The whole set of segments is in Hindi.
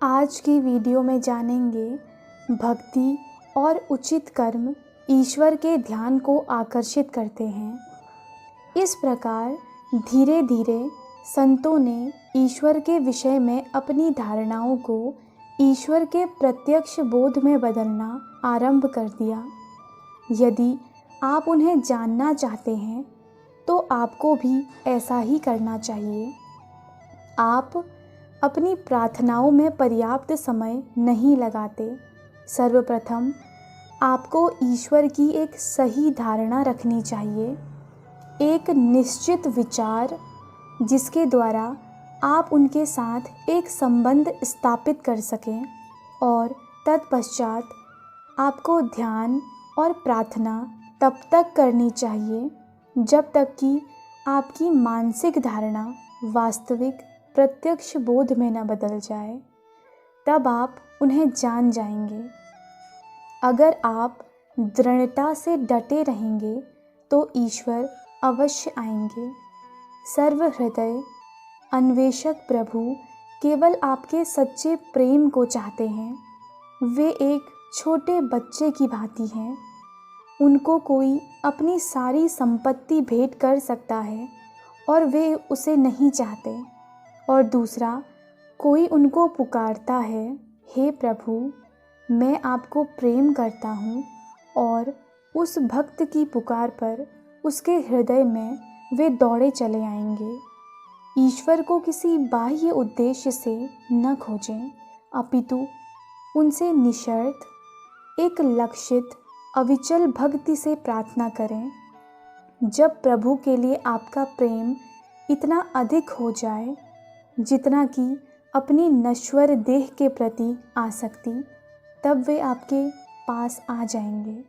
आज की वीडियो में जानेंगे भक्ति और उचित कर्म ईश्वर के ध्यान को आकर्षित करते हैं। इस प्रकार धीरे धीरे संतों ने ईश्वर के विषय में अपनी धारणाओं को ईश्वर के प्रत्यक्ष बोध में बदलना आरंभ कर दिया। यदि आप उन्हें जानना चाहते हैं तो आपको भी ऐसा ही करना चाहिए। आप अपनी प्रार्थनाओं में पर्याप्त समय नहीं लगाते। सर्वप्रथम आपको ईश्वर की एक सही धारणा रखनी चाहिए, एक निश्चित विचार जिसके द्वारा आप उनके साथ एक संबंध स्थापित कर सकें, और तत्पश्चात आपको ध्यान और प्रार्थना तब तक करनी चाहिए जब तक कि आपकी मानसिक धारणा वास्तविक प्रत्यक्ष बोध में न बदल जाए। तब आप उन्हें जान जाएंगे। अगर आप दृढ़ता से डटे रहेंगे तो ईश्वर अवश्य आएंगे। सर्वहृदय अन्वेषक प्रभु केवल आपके सच्चे प्रेम को चाहते हैं। वे एक छोटे बच्चे की भांति हैं। उनको कोई अपनी सारी संपत्ति भेंट कर सकता है और वे उसे नहीं चाहते, और दूसरा कोई उनको पुकारता है, हे प्रभु मैं आपको प्रेम करता हूँ, और उस भक्त की पुकार पर उसके हृदय में वे दौड़े चले आएंगे। ईश्वर को किसी बाह्य उद्देश्य से न खोजें, अपितु उनसे निशर्त एक लक्षित अविचल भक्ति से प्रार्थना करें। जब प्रभु के लिए आपका प्रेम इतना अधिक हो जाए जितना कि अपनी नश्वर देह के प्रति आसक्ति, तब वे आपके पास आ जाएंगे।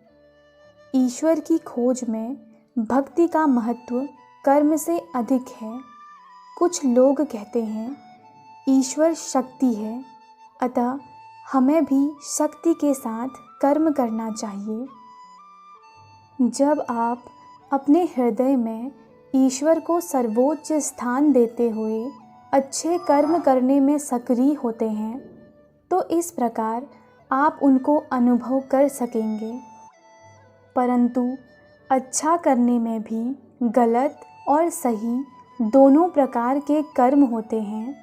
ईश्वर की खोज में भक्ति का महत्व कर्म से अधिक है। कुछ लोग कहते हैं ईश्वर शक्ति है, अतः हमें भी शक्ति के साथ कर्म करना चाहिए। जब आप अपने हृदय में ईश्वर को सर्वोच्च स्थान देते हुए अच्छे कर्म करने में सक्रिय होते हैं तो इस प्रकार आप उनको अनुभव कर सकेंगे। परंतु अच्छा करने में भी गलत और सही दोनों प्रकार के कर्म होते हैं।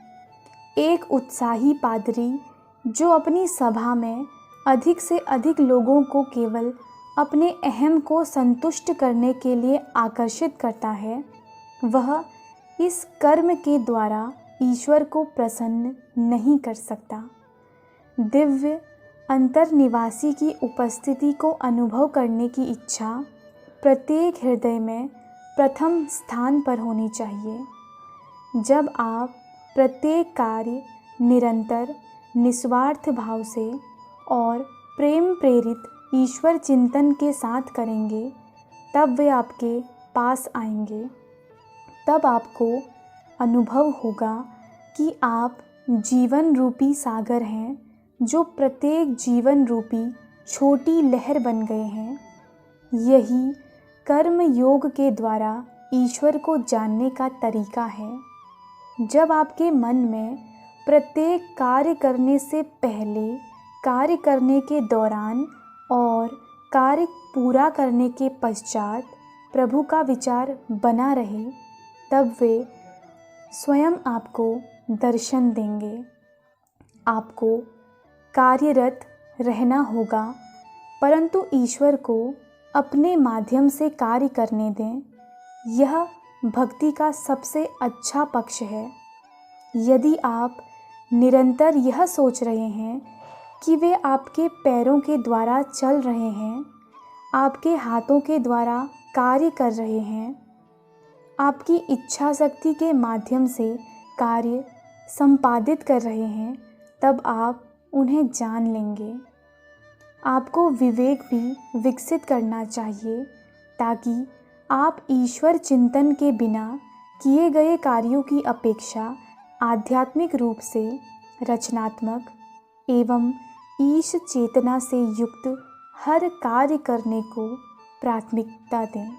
एक उत्साही पादरी जो अपनी सभा में अधिक से अधिक लोगों को केवल अपने अहम को संतुष्ट करने के लिए आकर्षित करता है, वह इस कर्म के द्वारा ईश्वर को प्रसन्न नहीं कर सकता। दिव्य अंतर्निवासी की उपस्थिति को अनुभव करने की इच्छा प्रत्येक हृदय में प्रथम स्थान पर होनी चाहिए। जब आप प्रत्येक कार्य निरंतर निस्वार्थ भाव से और प्रेम प्रेरित ईश्वर चिंतन के साथ करेंगे, तब वे आपके पास आएंगे। तब आपको अनुभव होगा कि आप जीवन रूपी सागर हैं, जो प्रत्येक जीवन रूपी छोटी लहर बन गए हैं। यही कर्म योग के द्वारा ईश्वर को जानने का तरीका है। जब आपके मन में प्रत्येक कार्य करने से पहले, कार्य करने के दौरान और कार्य पूरा करने के पश्चात प्रभु का विचार बना रहे, तब वे स्वयं आपको दर्शन देंगे। आपको कार्यरत रहना होगा, परंतु ईश्वर को अपने माध्यम से कार्य करने दें। यह भक्ति का सबसे अच्छा पक्ष है। यदि आप निरंतर यह सोच रहे हैं कि वे आपके पैरों के द्वारा चल रहे हैं, आपके हाथों के द्वारा कार्य कर रहे हैं, आपकी इच्छा शक्ति के माध्यम से कार्य संपादित कर रहे हैं, तब आप उन्हें जान लेंगे। आपको विवेक भी विकसित करना चाहिए ताकि आप ईश्वर चिंतन के बिना किए गए कार्यों की अपेक्षा आध्यात्मिक रूप से रचनात्मक एवं ईश चेतना से युक्त हर कार्य करने को प्राथमिकता दें।